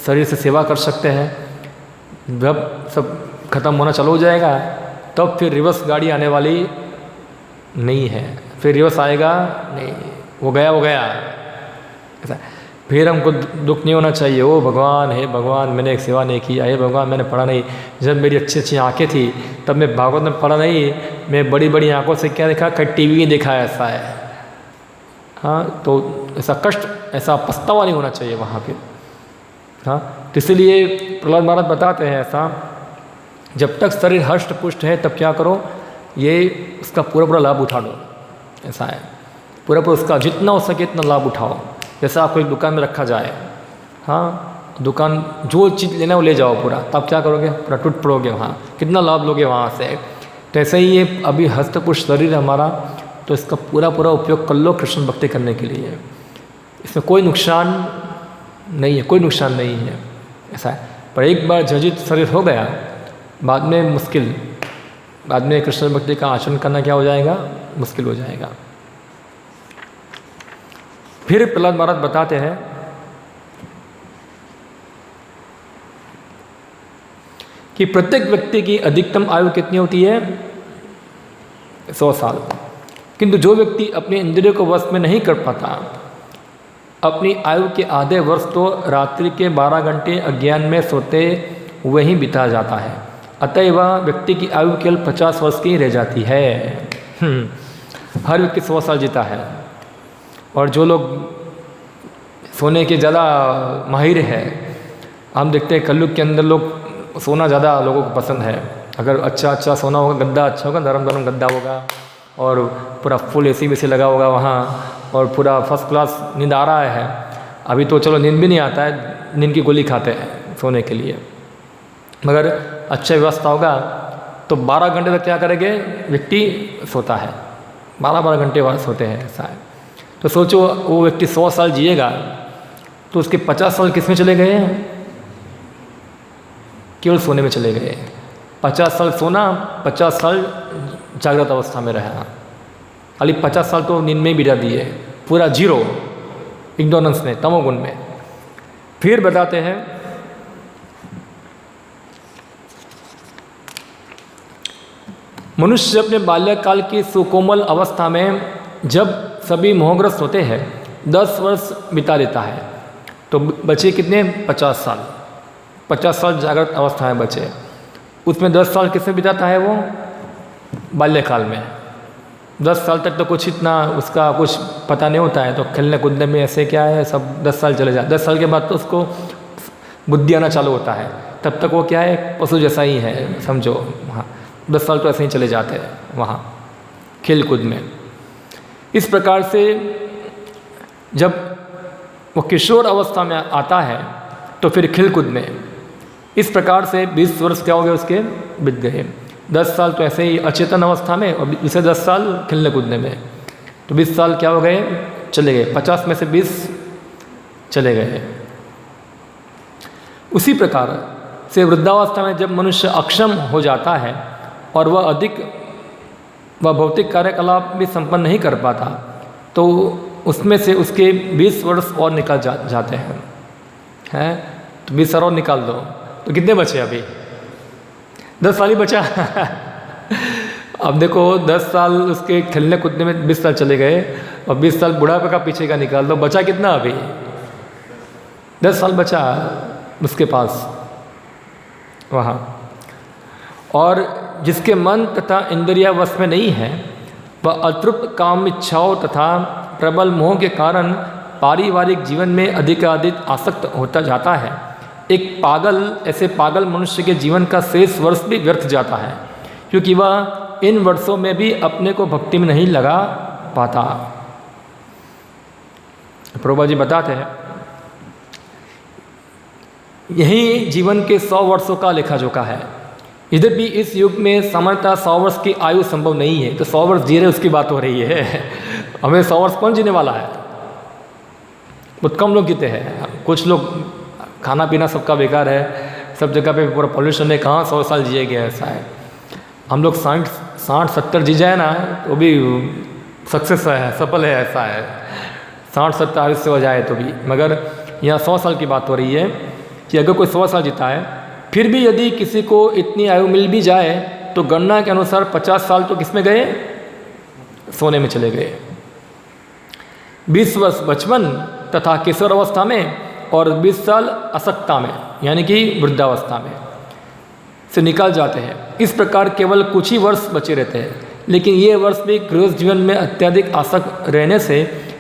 शरीर से सेवा कर सकते हैं। जब सब खत्म होना चालू हो जाएगा तब फिर रिवर्स गाड़ी आने वाली नहीं है, फिर रिवर्स आएगा नहीं, वो गया ऐसा। फिर हमको दुख नहीं होना चाहिए, ओ भगवान हे भगवान मैंने एक सेवा नहीं की, हे भगवान मैंने पढ़ा नहीं, जब मेरी अच्छी अच्छी आंखें थी तब मैं भागवत में पढ़ा नहीं, मैं बड़ी बड़ी आंखों से क्या देखा, कहीं टीवी देखा, ऐसा है। हाँ तो ऐसा कष्ट, ऐसा पछतावा नहीं होना चाहिए वहाँ पे। हाँ तो इसलिए प्रहलाद महाराज बताते हैं ऐसा, जब तक शरीर हष्ट पुष्ट है तब क्या करो, ये उसका पूरा लाभ उठा लो, ऐसा है। पूरा उसका जितना हो सके इतना लाभ उठाओ। जैसा आपको एक दुकान में रखा जाए, हाँ दुकान जो चीज़ लेना वो ले जाओ पूरा, तब क्या करोगे, पूरा टूट पड़ोगे वहाँ, कितना लाभ लोगे वहाँ से। तो ऐसे ही ये अभी हस्तपुष्ट शरीर है हमारा, तो इसका पूरा उपयोग कर लो कृष्ण भक्ति करने के लिए। इसमें कोई नुकसान नहीं है, कोई नुकसान नहीं है, ऐसा है। पर एक बार जर्जित शरीर हो गया, बाद में मुश्किल, बाद में कृष्ण भक्ति का आचरण करना क्या हो जाएगा, मुश्किल हो जाएगा। फिर प्रहलाद महाराज बताते हैं कि प्रत्येक व्यक्ति की अधिकतम आयु कितनी होती है, 100 साल। किंतु जो व्यक्ति अपने इंद्रियों को वश में नहीं कर पाता, अपनी आयु के आधे वर्ष तो रात्रि के 12 घंटे अज्ञान में सोते हुए ही बिता जाता है। अतः वह व्यक्ति की आयु केवल 50 वर्ष की रह जाती है। हर व्यक्ति 100 साल जीता है। और जो लोग सोने के ज़्यादा माहिर है, हम देखते हैं कलयुग के अंदर लोग सोना ज़्यादा लोगों को पसंद है। अगर अच्छा सोना होगा, गद्दा अच्छा होगा, नरम गद्दा होगा, और पूरा फुल एसी में से लगा होगा वहाँ, और पूरा फर्स्ट क्लास नींद आ रहा है। अभी तो चलो नींद भी नहीं आता है, नींद की गोली खाते हैं सोने के लिए, मगर अच्छा व्यवस्था होगा तो 12 घंटे तक क्या करेंगे, व्यक्ति सोता है, 12 घंटे बाद सोते हैं, ऐसा है। तो सोचो वो व्यक्ति 100 साल जिएगा तो उसके 50 साल किस में चले गए हैं, केवल सोने में चले गए। 50 साल सोना, 50 साल जागृत अवस्था में रहा, खाली 50 साल तो नींद में बिता दिए, पूरा जीरो इग्नोरेंस में, तमोगुण में। फिर बताते हैं मनुष्य अपने बाल्यकाल की सुकोमल अवस्था में जब सभी मोहग्रस्त होते हैं 10 वर्ष बिता देता है, तो बचे कितने? 50 साल। 50 साल जागृत अवस्था में बचे, उसमें 10 साल किसमें बिताता है वो? बाल्यकाल में। 10 साल तक तो कुछ इतना उसका कुछ पता नहीं होता है, तो खेलने कूदने में ऐसे क्या है, सब 10 साल चले जाते। 10 साल के बाद तो उसको बुद्धि आना चालू होता है, तब तक वो क्या है, पशु जैसा ही है समझो। हाँ, 10 साल तो ऐसे ही चले जाते हैं वहाँ खेल कूद में। इस प्रकार से जब वो किशोर अवस्था में आता है तो फिर खेल कूद में इस प्रकार से 20 वर्ष क्या हो गए उसके बीत गए। 10 साल तो ऐसे ही अचेतन अवस्था में और दूसरे 10 साल खेलने कूदने में, तो 20 साल क्या हो गए, चले गए। 50 में से 20 चले गए। उसी प्रकार से वृद्धावस्था में जब मनुष्य अक्षम हो जाता है और वह भौतिक कार्यकलाप भी संपन्न नहीं कर पाता, तो उसमें से उसके 20 वर्ष और निकल जाते हैं। तो 20 साल और निकाल दो तो कितने बचे? अभी 10 साल ही बचा। अब देखो 10 साल उसके खेलने कूदने में 20 साल चले गए और 20 साल बुढ़ापे का पीछे का निकाल दो, बचा कितना? अभी 10 साल बचा उसके पास वहाँ। और जिसके मन तथा इंद्रिया वश में नहीं है, वह अतृप्त काम इच्छाओं तथा प्रबल मोह के कारण पारिवारिक जीवन में अधिकाधिक आसक्त होता जाता है। ऐसे पागल मनुष्य के जीवन का शेष वर्ष भी व्यर्थ जाता है, क्योंकि वह इन वर्षों में भी अपने को भक्ति में नहीं लगा पाता। प्रभुपाद जी बताते हैं, यही जीवन के 100 वर्षों का लेखा जोखा है। इधर भी इस युग में सामान्यतः 100 वर्ष की आयु संभव नहीं है, तो 100 वर्ष जी रहे उसकी बात हो रही है। हमें 100 वर्ष कौन जीने वाला है? बहुत कम लोग जीते हैं। कुछ लोग खाना पीना सबका बेकार है, सब जगह पे पूरा पॉल्यूशन है, कहाँ 100 साल जिए गए, ऐसा है। हम लोग 60-70 जी जाए ना तो भी सक्सेस है, सफल है, ऐसा है। 60-70 आयु से हो जाए तो भी, मगर यहाँ 100 साल की बात हो रही है कि अगर कोई 100 साल जीता है, फिर भी यदि किसी को इतनी आयु मिल भी जाए तो गणना के अनुसार 50 साल तो किसमें गए? सोने में चले गए। 20 वर्ष बचपन तथा किशोर अवस्था में और 20 साल असक्ता में यानी कि वृद्धावस्था में से निकल जाते हैं। इस प्रकार केवल कुछ ही वर्ष बचे रहते हैं, लेकिन ये वर्ष भी गृहस्थ जीवन में अत्यधिक आसक्त रहने से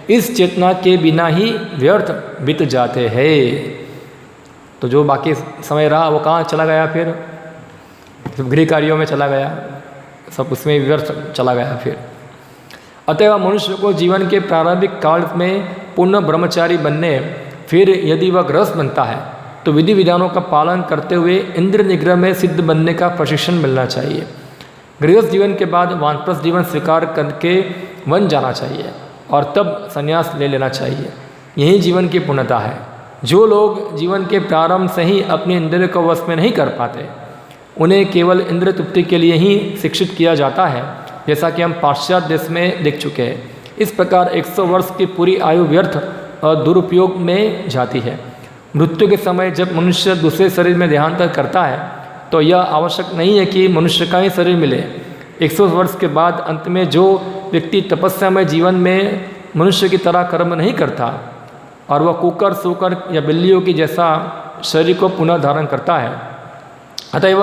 इस चेतना के बिना ही व्यर्थ बीत जाते हैं। तो जो बाकी समय रहा वो कहाँ चला गया? फिर सब गृह कार्यों में चला गया, सब उसमें व्यर्थ चला गया फिर। अतएव मनुष्य को जीवन के प्रारंभिक काल में पूर्ण ब्रह्मचारी बनने, फिर यदि वह गृहस्थ बनता है तो विधि विधानों का पालन करते हुए इंद्र निग्रह में सिद्ध बनने का प्रशिक्षण मिलना चाहिए। गृहस्थ जीवन के बाद वानप्रस्थ जीवन स्वीकार करके वन जाना चाहिए और तब संन्यास ले लेना चाहिए। यही जीवन की पूर्णता है। जो लोग जीवन के प्रारंभ से ही अपने इंद्रिय को वश में नहीं कर पाते, उन्हें केवल इंद्रिय तृप्ति के लिए ही शिक्षित किया जाता है, जैसा कि हम पाश्चात्य देश में देख चुके हैं। इस प्रकार 100 वर्ष की पूरी आयु व्यर्थ और दुरुपयोग में जाती है। मृत्यु के समय जब मनुष्य दूसरे शरीर में देहांतर करता है तो यह आवश्यक नहीं है कि मनुष्य का ही शरीर मिले। 100 वर्ष के बाद अंत में जो व्यक्ति तपस्या में जीवन में मनुष्य की तरह कर्म नहीं करता और वह कुकर, सूकर या बिल्लियों की जैसा शरीर को पुनः धारण करता है, अतएव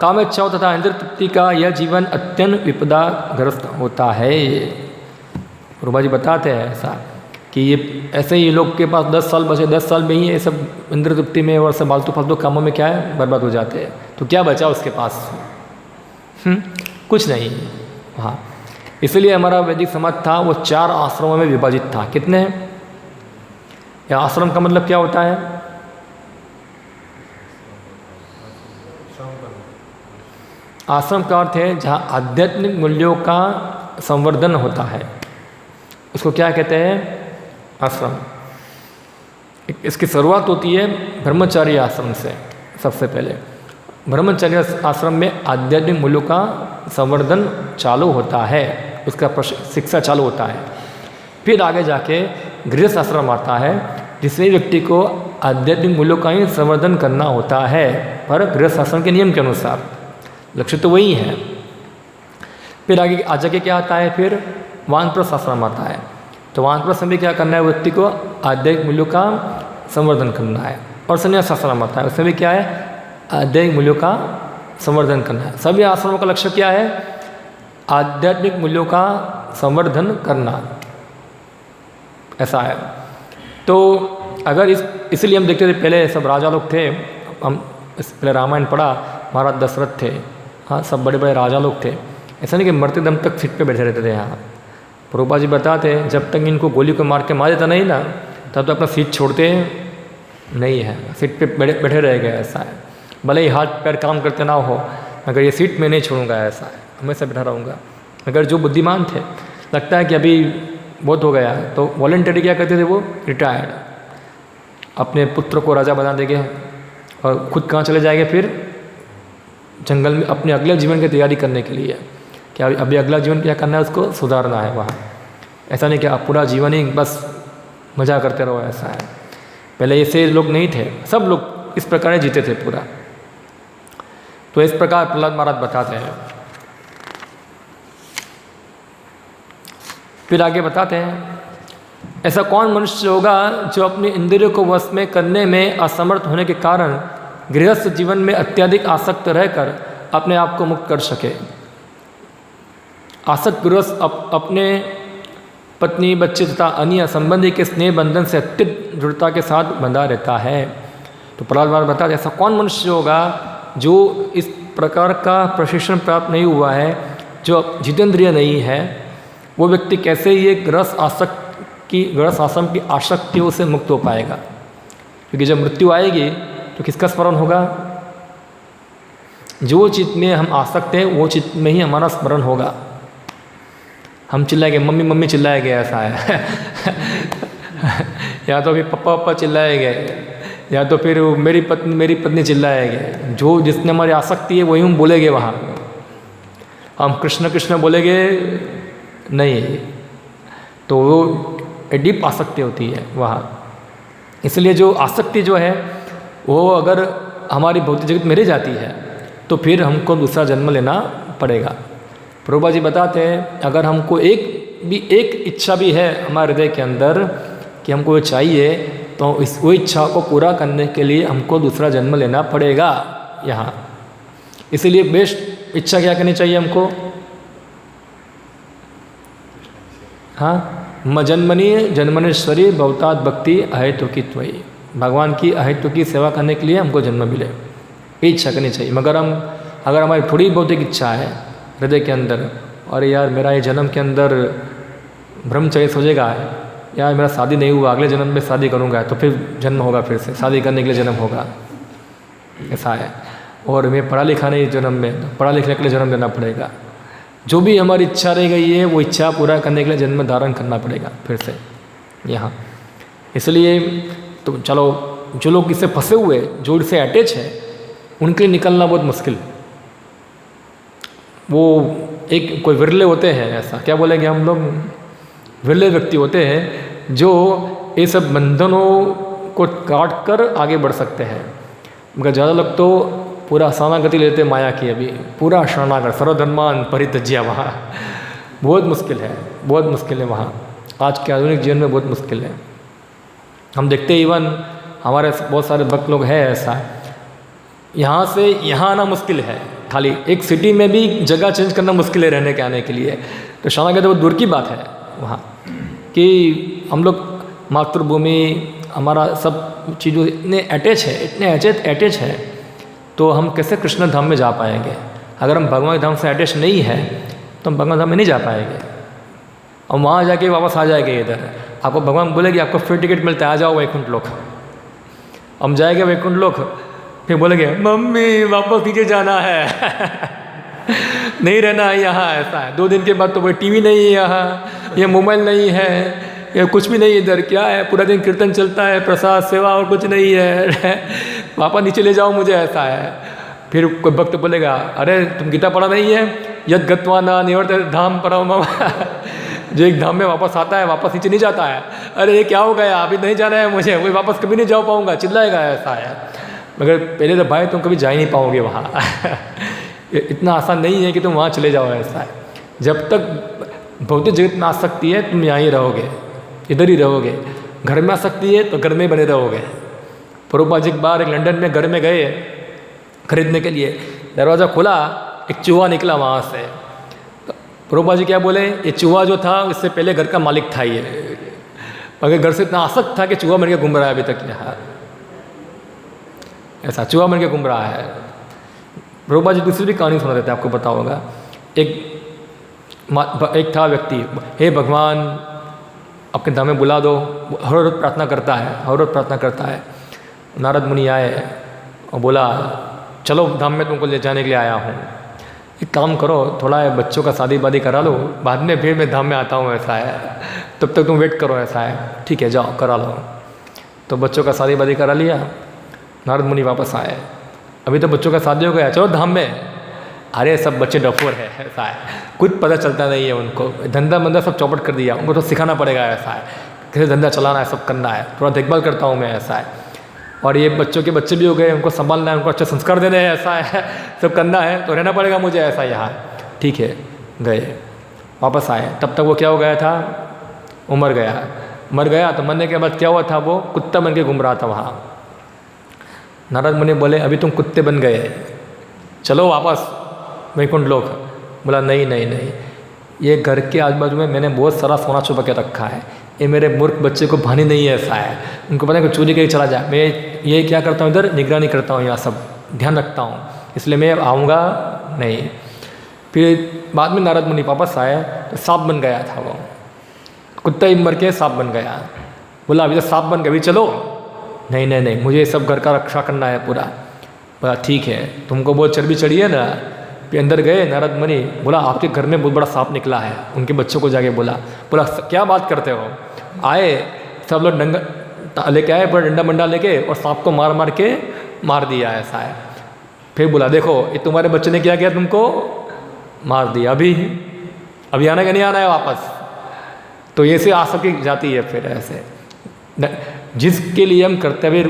काम इच्छाओं तथा इंद्रिय तृप्ति का यह जीवन अत्यंत विपदाग्रस्त होता है। प्रभुपाद जी बताते हैं ऐसा कि ये ऐसे ही लोग के पास 10 साल बचे, 10 साल में ही ये सब इंद्रिय तृप्ति में और सब फालतू फालतू कामों में क्या है, बर्बाद हो जाते हैं। तो क्या बचा उसके पास? कुछ नहीं। हाँ, इसलिए हमारा वैदिक समाज था वो 4 आश्रमों में विभाजित था। कितने? या आश्रम का मतलब क्या होता है? आश्रम का अर्थ है जहाँ आध्यात्मिक मूल्यों का संवर्धन होता है, उसको क्या कहते हैं? आश्रम। इसकी शुरुआत होती है ब्रह्मचारी आश्रम से सबसे पहले। ब्रह्मचर्य आश्रम में आध्यात्मिक मूल्यों का संवर्धन चालू होता है, उसका शिक्षा चालू होता है। फिर आगे जाके गृहस्थ आश्रम आता है, जिसमें व्यक्ति को आध्यात्मिक मूल्यों का ही संवर्धन करना होता है, पर गृहस्थ आश्रम के नियम के अनुसार। लक्ष्य तो वही है। फिर आगे के क्या आता है, फिर वानप्रस्थ आश्रम आता है। तो वानप्रस्थ में भी क्या करना है, व्यक्ति को आध्यात्मिक मूल्यों का संवर्धन करना है। और संन्यास आश्रम आता है, उसमें भी क्या है, आध्यात्मिक मूल्यों का संवर्धन करना है। सभी आश्रमों का लक्ष्य क्या है, आध्यात्मिक मूल्यों का संवर्धन करना, ऐसा है। तो अगर इसलिए हम देखते थे पहले सब राजा लोग थे, हम पहले रामायण पढ़ा, महाराज दशरथ थे, हाँ सब बड़े बड़े राजा लोग थे। ऐसा नहीं कि मरते दम तक सीट पे बैठे रहते थे। यहाँ प्रभुपाद जी बताते जब तक इनको गोली को मार के मार देता नहीं ना, तब तो अपना सीट छोड़ते नहीं है, सीट पे बैठे रह गए। ऐसा है, भले ही हाथ पैर काम करते ना हो, मगर ये सीट में नहीं छोड़ूंगा, ऐसा है, हमेशा बैठा रहूँगा। मगर जो बुद्धिमान थे, लगता है कि अभी बहुत हो गया, तो वॉलंटरी क्या करते थे, वो रिटायर्ड, अपने पुत्र को राजा बना देंगे और खुद कहाँ चले जाएंगे, फिर जंगल में अपने अगले जीवन की तैयारी करने के लिए। क्या अभी अगला जीवन क्या करना है, उसको सुधारना है वहाँ। ऐसा नहीं कि आप पूरा जीवन ही बस मज़ा करते रहो, ऐसा है। पहले ऐसे लोग नहीं थे, सब लोग इस प्रकार जीते थे पूरा। तो इस प्रकार प्रहलाद महाराज बताते हैं। फिर आगे बताते हैं, ऐसा कौन मनुष्य होगा जो अपने इंद्रियों को वश में करने में असमर्थ होने के कारण गृहस्थ जीवन में अत्यधिक आसक्त रहकर अपने आप को मुक्त कर सके। आसक्त गृहस्थ अपने पत्नी, बच्चे तथा अन्य संबंधी के स्नेह बंधन से अत्यंत दृढ़ता के साथ बंधा रहता है। तो प्रहलाद महाराज बताते हैं, ऐसा कौन मनुष्य होगा जो इस प्रकार का प्रशिक्षण प्राप्त नहीं हुआ है, जो जितेंद्रिय नहीं है, वो व्यक्ति कैसे ये गृहस्थ आश्रम की आसक्तियों से मुक्त हो पाएगा। क्योंकि जब मृत्यु आएगी तो किसका स्मरण होगा, जो चित्त में हम आसक्त हैं वो चित्त में ही हमारा स्मरण होगा। हम चिल्लाएंगे मम्मी मम्मी चिल्लाएंगे, ऐसा है या तो फिर पप्पा पप्पा चिल्लाएंगे, या तो फिर मेरी पत्नी चिल्लाएंगे। जो जिसने हमारी आसक्ति है वही हम बोलेंगे वहाँ। हम कृष्ण कृष्ण बोलेंगे नहीं, तो वो डीप आसक्ति होती है वहाँ। इसलिए जो आसक्ति जो है वो अगर हमारी भौतिक जगत में रह जाती है तो फिर हमको दूसरा जन्म लेना पड़ेगा। प्रभुपाद जी बताते हैं, अगर हमको एक इच्छा भी है हमारे हृदय के अंदर कि हमको ये चाहिए, तो वो इच्छा को पूरा करने के लिए हमको दूसरा जन्म लेना पड़ेगा यहाँ। इसलिए बेस्ट इच्छा क्या करनी चाहिए हमको, हाँ, जन्मनेश्वरी भवतात भक्ति अहेतुकी त्वयि, भगवान की अहेतु की सेवा करने के लिए हमको जन्म मिले, ये इच्छा करनी चाहिए। मगर अगर हमारी थोड़ी भौतिक इच्छा है हृदय के अंदर, और यार मेरा ये जन्म के अंदर ब्रह्मचर्य हो जाएगा, यार मेरा शादी नहीं हुआ, अगले जन्म में शादी करूँगा, तो फिर जन्म होगा, फिर से शादी करने के लिए जन्म होगा, ऐसा है। और मैं पढ़ा लिखा नहीं जन्म में, तो पढ़ा लिखने के लिए जन्म देना पड़ेगा। जो भी हमारी इच्छा रह गई है वो इच्छा पूरा करने के लिए जन्म धारण करना पड़ेगा फिर से यहाँ। इसलिए तो चलो, जो लोग इससे फंसे हुए, जो इससे अटैच है, उनके लिए निकलना बहुत मुश्किल। वो एक कोई विरले होते हैं, ऐसा क्या बोलेंगे हम लोग, विरले व्यक्ति होते हैं जो ये सब बंधनों को काट कर आगे बढ़ सकते हैं। मगर ज़्यादा लोग तो पूरा शरणागति लेते माया की, अभी पूरा शरणागत, सर्वधर्मान परित्यज्य, वहाँ बहुत मुश्किल है, बहुत मुश्किल है वहाँ। आज के आधुनिक जीवन में बहुत मुश्किल है। हम देखते इवन हमारे बहुत सारे भक्त लोग हैं ऐसा, यहाँ से यहाँ आना मुश्किल है, खाली एक सिटी में भी जगह चेंज करना मुश्किल है रहने के आने के लिए। तो शरणागति बहुत दूर की बात है वहाँ, कि हम लोग मातृभूमि, हमारा सब चीज़ों इतने अटैच है, इतने अटैच है, तो हम कैसे कृष्ण धाम में जा पाएंगे। अगर हम भगवान धाम से अटैच नहीं है तो हम भगवान धाम में नहीं जा पाएंगे, और वहाँ जाके वापस आ जाएंगे इधर। आपको भगवान बोलेंगे आपको फ्री टिकट मिलता है, आ जाओ वैकुंठ लोक। हम जाएंगे वैकुंठ लोक, फिर बोलेंगे मम्मी वापस नीचे जाना है नहीं रहना है यहाँ, ऐसा है। 2 दिन के बाद तो कोई टीवी नहीं है यहाँ, ये मोबाइल नहीं है, ये कुछ भी नहीं, इधर क्या है, पूरा दिन कीर्तन चलता है, प्रसाद सेवा और कुछ नहीं है पापा नीचे ले जाओ मुझे, ऐसा है। फिर कोई भक्त बोलेगा, अरे तुम गीता पढ़ा नहीं है, यद गत्वा न निवर्त धाम परम मम जो एक धाम में वापस आता है वापस नीचे नहीं जाता है, अरे ये क्या हो गया, अभी नहीं जाना है मुझे, वही वापस कभी नहीं जा पाऊँगा, चिल्लाएगा, ऐसा है। मगर पहले तो भाई तुम कभी जा ही नहीं पाओगे वहाँ इतना आसान नहीं है कि तुम वहाँ चले जाओ, ऐसा है। जब तक भौतिक जगत में आ सकती है तुम यहाँ ही रहोगे, इधर ही रहोगे। घर में आ सकती है तो घर में बने रहोगे। प्रभुपाद जी एक बार एक लंदन में घर में गए खरीदने के लिए, दरवाज़ा खोला, एक चूहा निकला वहाँ से। प्रभुपाद जी क्या बोले, ये चूहा जो था इससे पहले घर का मालिक था ये, मगर घर से इतना आसक्त था कि चूहा बन के घूम रहा है अभी तक यहाँ, ऐसा चूहा बन के घूम रहा है। प्रभुपाद जी दूसरी भी कहानी सुना देते हैं, आपको पता होगा। एक था व्यक्ति, हे भगवान अपने धाम में बुला दो, हर रोज प्रार्थना करता है, हर रोज प्रार्थना करता है। नारद मुनि आए और बोला, चलो धाम में तुमको ले जाने के लिए आया हूँ, एक काम करो, थोड़ा बच्चों का शादी वादी करा लो, बाद में फिर मैं धाम में आता हूँ, ऐसा है, तब तक तुम वेट करो, ऐसा है। ठीक है जाओ करा लो। तो बच्चों का शादी वादी करा लिया, नारद मुनि वापस आए, अभी तो बच्चों का शादी हो गया, चलो धाम में। अरे सब बच्चे डफोर है, ऐसा है, कुछ पता चलता नहीं है उनको, धंधा बंदा सब चौपट कर दिया, उनको तो सिखाना पड़ेगा, ऐसा है, कैसे धंधा चलाना है, सब करना है, थोड़ा देखभाल करता हूँ मैं, ऐसा है। और ये बच्चों के बच्चे भी हो गए, उनको संभालना है, उनको अच्छे संस्कार देने हैं, ऐसा है, सब करना है, तो रहना पड़ेगा मुझे, ऐसा यहाँ। ठीक है, गए, वापस आए, तब तक वो क्या हो गया था, वो मर गया। तो मरने के बाद क्या हुआ था, वो कुत्ता बन के घूम रहा था वहाँ। नारद मुनि बोले, अभी तुम कुत्ते बन गए, चलो वापस वैकुंठ लोक। बोला नहीं, ये घर के आजू बाजू में मैंने बहुत सारा सोना छुपा के रखा है, ये मेरे मूर्ख बच्चे को भानी नहीं है, ऐसा है, उनको पता है कि चोरी करके चला जाए, मैं ये क्या करता हूँ, इधर निगरानी करता हूँ, यहाँ सब ध्यान रखता हूँ, इसलिए मैं आऊँगा नहीं। फिर बाद में नारद मुनि वापस आए तो सांप बन गया था वो, कुत्ता ही मर के सांप बन गया। बोला अभी तो सांप बन गया, अभी चलो। नहीं, मुझे सब घर का रक्षा करना है पूरा। बोला ठीक है, तुमको बहुत चर्बी चढ़ी है ना। फिर अंदर गए नारद मुनि, बोला आपके घर में बहुत बड़ा सांप निकला है। उनके बच्चों को जाके बोला क्या बात करते हो। आए सब लोग डंगा लेके आए, बड़ा डंडा मंडा लेके, और सांप को मार के मार दिया, ऐसा है। फिर बोला देखो ये तुम्हारे बच्चे ने क्या किया, तुमको मार दिया, अभी आना नहीं आना है वापस। तो ये से आ सके जाती है फिर ऐसे। जिसके लिए हम कर्तव्य,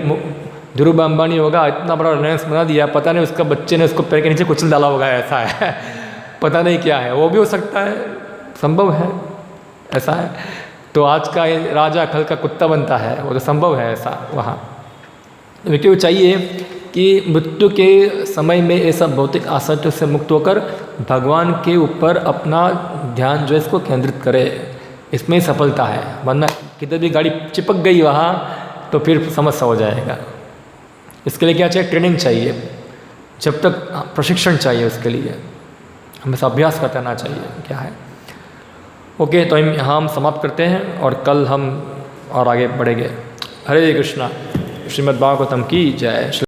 धीरूभाई अंबानी होगा, इतना बड़ा रिलायंस बना दिया, पता नहीं उसका बच्चे ने उसको पैर के नीचे कुचल डाला होगा, ऐसा है पता नहीं क्या है, वो भी हो सकता है, संभव है, ऐसा है। तो आज का राजा कल का कुत्ता बनता है, वो तो संभव है ऐसा वहाँ। व्यक्ति को चाहिए कि मृत्यु के समय में ऐसा भौतिक आसक्ति से मुक्त होकर भगवान के ऊपर अपना ध्यान जो है इसको केंद्रित करे, इसमें ही सफलता है। वरना किधर भी गाड़ी चिपक गई वहाँ तो फिर समस्या हो जाएगा। इसके लिए क्या चाहिए, ट्रेनिंग चाहिए, जब तक प्रशिक्षण चाहिए, उसके लिए हमेशा अभ्यास करते रहना चाहिए, क्या है। ओके, तो यहाँ हम समाप्त करते हैं और कल हम और आगे बढ़ेंगे। हरे कृष्णा। श्रीमद् भागवतम की जय।